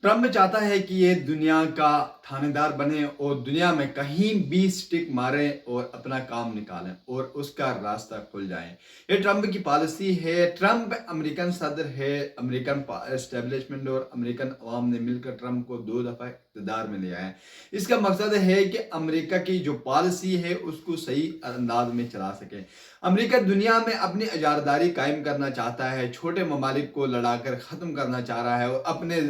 Trump चाहता है कि ये दुनिया का थानेदार बने और दुनिया में कहीं भी स्टिक मारें और अपना काम निकालें और उसका रास्ता खुल जाए। ये ट्रम्प की पॉलिसी है। ट्रम्प अमेरिकन सदर है। अमेरिकन एस्टेब्लिशमेंट और अमेरिकन अवाम ने मिलकर ट्रम्प को 2 दफ़ा इक़्तिदार में लिया है। इसका मकसद है कि अमेरिका की जो पॉलिसी है उसको सही अंदाज में चला सके। अमेरिका दुनिया में अपनी इजारदारी कायम करना चाहता है, छोटे ममालिक को लड़ाकर ख़त्म करना चाह रहा है और अपने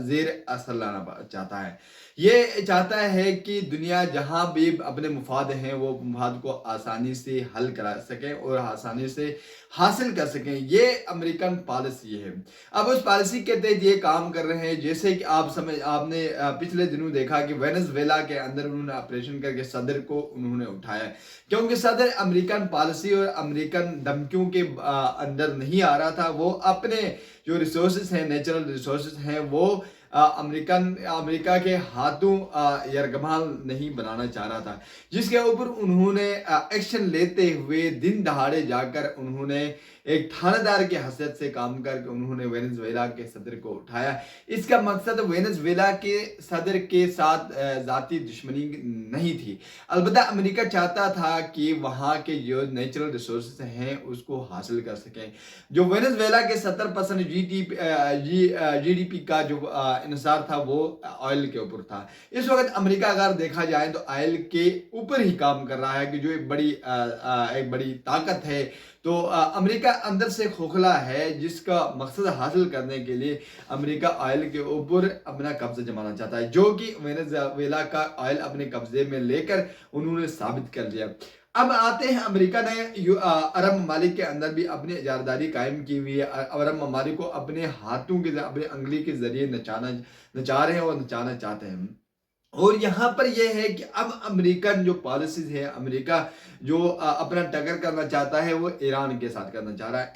ज़ेर असर लाना चाहता है। ये चाहता है कि दुनिया जहाँ भी अपने मुफाद हैं वो मुफाद को आसानी से हल करा सकें और आसानी से हासिल कर सकें। ये अमेरिकन पॉलिसी है। अब उस पॉलिसी के तहत ये काम कर रहे हैं, जैसे कि आपने पिछले दिनों देखा कि वेनेजुएला के अंदर उन्होंने ऑपरेशन करके सदर को उन्होंने उठाया, क्योंकि सदर अमेरिकन पॉलिसी और अमेरिकन धमकियों के अंदर नहीं आ रहा था। वो अपने जो रिसोर्सेज हैं, नेचुरल रिसोर्सेज हैं, वो अमेरिका के हाथों यरगमाल नहीं बनाना चाह रहा था, जिसके ऊपर उन्होंने एक्शन लेते हुए दिन दहाड़े जाकर उन्होंने एक थानेदार की हैसियत से काम करके उन्होंने वेनेजुएला के सदर को उठाया। इसका मकसद वेनेजुएला के सदर के साथ ज़ाती दुश्मनी नहीं थी, अलबत्ता अमेरिका चाहता था कि वहाँ के जो नेचुरल रिसोर्सेज हैं उसको हासिल कर सकें। जो वेनेजुएला के 70% जीडीपी का जो इंसार था वो ऑयल के ऊपर था। इस वक्त अमेरिका अगर देखा जाए तो ऑयल के ऊपर ही काम कर रहा है, कि जो एक बड़ी ताकत है। तो अमेरिका अंदर से खोखला है, जिसका मकसद हासिल करने के लिए अमेरिका ऑयल के ऊपर अपना कब्जा जमाना चाहता है, जो कि वेनेजुएला का ऑयल अपने कब्जे में लेकर उन्होंने साबित कर दिया। अब आते हैं, अमेरिका ने अरब ममालिक के अंदर भी अपनी इजारदारी कायम की हुई है। अरब ममालिक को अपने हाथों के अपने अंगली के जरिए नचा रहे हैं और नचाना चाहते हैं। और यहाँ पर यह है कि अब अमेरिकन जो पॉलिसीज है, अमेरिका जो अपना टक्कर करना चाहता है वो ईरान के साथ करना चाह रहा है।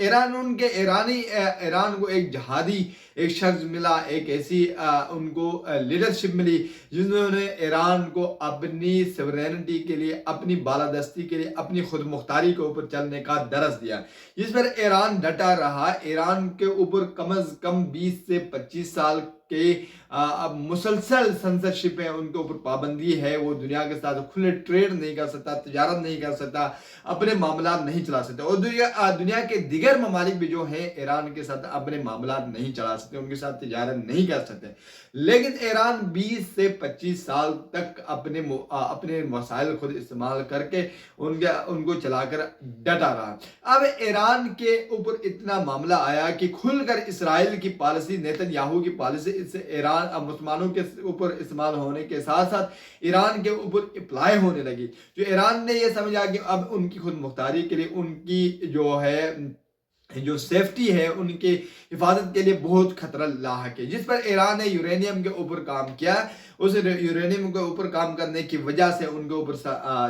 ईरान को एक जहादी एक शख्स मिला, एक ऐसी उनको लीडरशिप मिली जिन्होंने ईरान को अपनी सवरेनिटी के लिए, अपनी बालादस्ती के लिए, अपनी खुद मुख्तारी के ऊपर चलने का दरस दिया, जिस पर ईरान डटा रहा। ईरान के ऊपर कम अज कम 20 से 25 साल के अब मुसलसल सेंसरशिप है, उनके ऊपर पाबंदी है। वो दुनिया के साथ खुले ट्रेड नहीं कर सकता, तजारत नहीं कर सकता, अपने मामला नहीं चला सकते। और दुनिया के दिगर ममालिक भी जो हैं ईरान के साथ अपने मामला नहीं चला सकते, उनके साथ तजारत नहीं कर सकते। लेकिन ईरान 20 से 25 साल तक अपने वसाइल खुद इस्तेमाल करके उनको चलाकर डटा रहा। अब ईरान के ऊपर इतना मामला आया कि खुलकर इसराइल की पॉलिसी, नेतन्याहू की पॉलिसी, इससे ईरान अब मुसलमानों के ऊपर इस्तेमाल होने के साथ साथ ईरान के ऊपर अप्लाई होने लगी। जो ईरान ने यह समझा कि अब उनकी खुद मुख्तारी के लिए, उनकी जो है जो सेफ्टी है, उनके हिफाजत के लिए बहुत खतरा लाहक है, जिस पर ईरान ने यूरेनियम के ऊपर काम किया। उस यूरेनियम के ऊपर काम करने की वजह से उनके ऊपर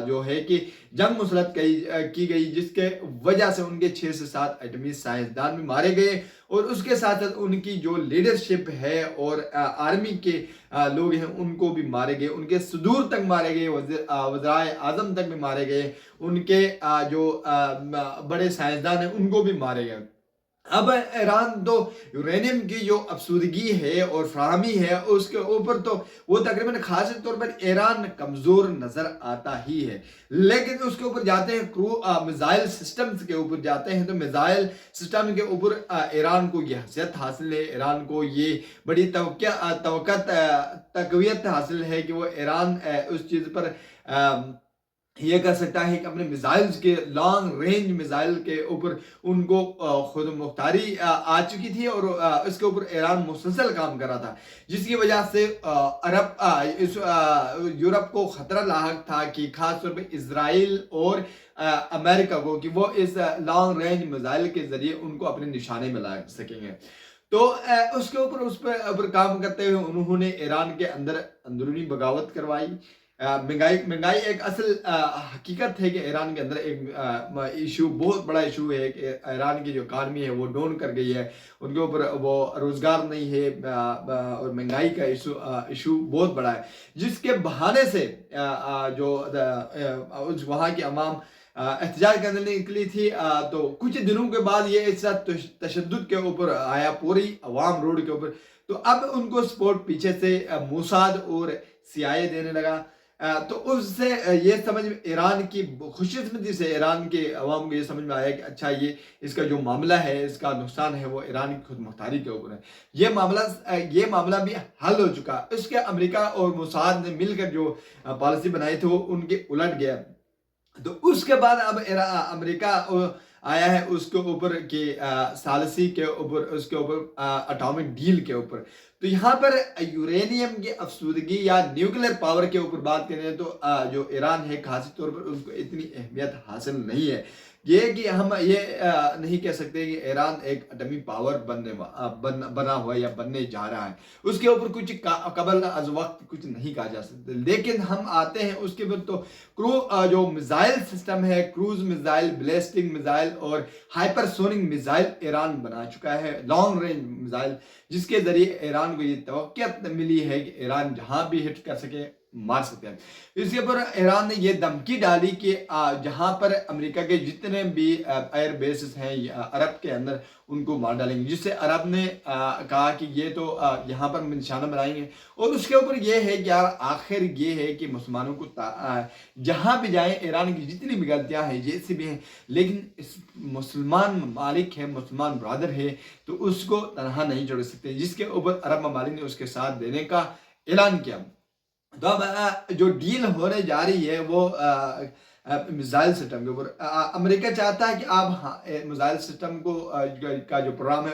जो है कि जंग मुसलत की गई, जिसके वजह से उनके 6 से 7 एटमी साइंसदान भी मारे गए। और उसके साथ साथ उनकी जो लीडरशिप है और आर्मी के लोग हैं उनको भी मारे गए, उनके सुदूर तक मारे गए, वज़राए आज़म तक भी मारे गए, उनके जो बड़े साइंसदान हैं उनको भी मारे गए। अब ईरान तो यूरेनियम की जो अफसुदगी है और फ्राहमी है उसके ऊपर तो वो तकरीबन खास तौर पर ईरान कमज़ोर नज़र आता ही है। लेकिन उसके ऊपर जाते हैं मिसाइल सिस्टम्स के ऊपर जाते हैं, तो मिसाइल सिस्टम के ऊपर ईरान को ये हैसियत हासिल है, ईरान को ये बड़ी तकवीत हासिल है कि वो ईरान उस चीज़ पर ये कर सकता है कि अपने मिसाइल्स के, लॉन्ग रेंज मिसाइल के ऊपर उनको खुद मुख्तारी आ चुकी थी और इसके ऊपर ईरान मुसलसल काम कर रहा था, जिसकी वजह से यूरोप को खतरा लाहक था कि खास तौर पे इजराइल और अमेरिका को, कि वो इस लॉन्ग रेंज मिसाइल के जरिए उनको अपने निशाने में ला सकेंगे। तो उसके ऊपर काम करते हुए उन्होंने ईरान के अंदर अंदरूनी बगावत करवाई। महंगाई एक असल हकीकत है कि ईरान के अंदर एक इशू, बहुत बड़ा इशू है कि ईरान की जो इकानमी है वो डाउन कर गई है, उनके ऊपर वो रोज़गार नहीं है और महंगाई का इशू बहुत बड़ा है, जिसके बहाने से जो वहाँ की अवाम एहतजाज करने निकली थी। तो कुछ दिनों के बाद ये इस तशद्दुद के ऊपर आया, पूरी अवाम रोड के ऊपर تو اب ان کو سپورٹ پیچھے سے موساد اور CIA دینے لگا۔ تو اس سے یہ سمجھ میں ایران کی خوش قسمتی سے ایران کے عوام کو یہ سمجھ میں آیا کہ اچھا یہ اس کا جو معاملہ ہے، اس کا نقصان ہے وہ ایران کی خود مختاری کے اوپر ہے۔ یہ معاملہ بھی حل ہو چکا۔ اس کے امریکہ اور موساد نے مل کر جو پالیسی بنائی تھی وہ ان کے الٹ گیا۔ تو اس کے بعد اب امریکہ آیا ہے اس کے اوپر کہ ثالثی کے اوپر، اس کے اوپر اٹامک ڈیل کے اوپر۔ تو یہاں پر یورینیم کی افسودگی یا نیوکلیر پاور کے اوپر بات کریں تو جو ایران ہے خاصی طور پر اس کو اتنی اہمیت حاصل نہیں ہے۔ یہ کہ ہم یہ نہیں کہہ سکتے کہ ایران ایک ایٹمی پاور بنا ہوا یا بننے جا رہا ہے، اس کے اوپر کچھ قبل از وقت کچھ نہیں کہا جا سکتا۔ لیکن ہم آتے ہیں اس کے بعد تو جو میزائل سسٹم ہے، کروز میزائل، بیلسٹک میزائل اور ہائپر سونک میزائل ایران بنا چکا ہے، لانگ رینج میزائل، جس کے ذریعے ایران کو یہ توقع ملی ہے کہ ایران جہاں بھی ہٹ کر سکے مار سکتے ہیں۔ اس کے اوپر ایران نے یہ دھمکی ڈالی کہ جہاں پر امریکہ کے جتنے بھی ایئر بیسز ہیں عرب کے اندر ان کو مار ڈالیں گے، جس سے عرب نے کہا کہ یہ تو یہاں پر نشانہ بنائیں گے۔ اور اس کے اوپر یہ ہے کہ یار آخر یہ ہے کہ مسلمانوں کو جہاں بھی جائیں، ایران کی جتنی بھی غلطیاں ہیں جیسی بھی ہیں، لیکن مسلمان ممالک ہیں، مسلمان برادر ہے، تو اس کو تنہا نہیں چھوڑ سکتے، جس کے اوپر عرب ممالک نے اس کے ساتھ دینے کا اعلان کیا۔ تو اب جو ڈیل ہونے جا رہی ہے وہ میزائل سسٹم کے اوپر امریکہ چاہتا ہے کہ آپ میزائل سسٹم کو کا جو پروگرام ہے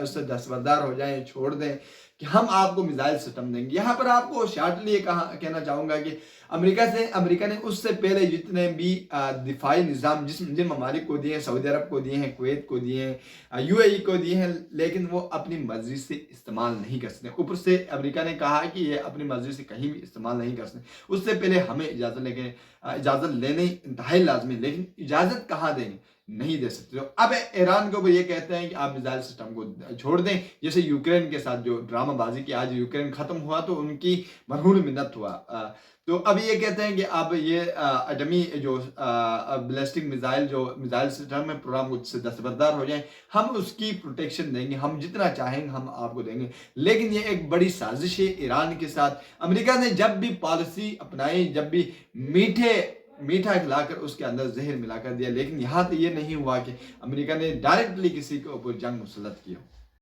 اس سے دستبردار ہو جائیں، چھوڑ دیں کہ ہم آپ کو میزائل سسٹم دیں گے۔ یہاں پر آپ کو شارٹلی یہ کہنا چاہوں گا کہ امریکہ نے اس سے پہلے جتنے بھی دفاعی نظام جن ممالک کو دیے ہیں، سعودی عرب کو دیے ہیں، کویت کو دیے ہیں، UAE کو دیے ہیں، لیکن وہ اپنی مرضی سے استعمال نہیں کر سکتے۔ اوپر سے امریکہ نے کہا کہ یہ اپنی مرضی سے کہیں بھی استعمال نہیں کر سکتے، اس سے پہلے ہمیں اجازت لینی انتہائی لازمی، لیکن اجازت کہاں دیں گے؟ نہیں دے سکتے۔ تو اب ایران کو یہ کہتے ہیں کہ آپ میزائل سسٹم کو چھوڑ دیں، جیسے یوکرین کے ساتھ جو ڈرامہ بازی کی، آج یوکرین ختم ہوا تو ان کی مرہون منت ہوا۔ تو اب یہ کہتے ہیں کہ اب یہ ایٹمی جو بیلسٹک میزائل جو میزائل سسٹم ہے پروگرام کو سے دستبردار ہو جائیں، ہم اس کی پروٹیکشن دیں گے، ہم جتنا چاہیں گے ہم آپ کو دیں گے۔ لیکن یہ ایک بڑی سازش ہے ایران کے ساتھ۔ امریکہ نے جب بھی پالیسی اپنائی، جب بھی میٹھا کھلا کر اس کے اندر زہر ملا کر دیا، لیکن یہاں تو یہ نہیں ہوا کہ امریکہ نے ڈائریکٹلی کسی کے اوپر جنگ مسلط کی ہو۔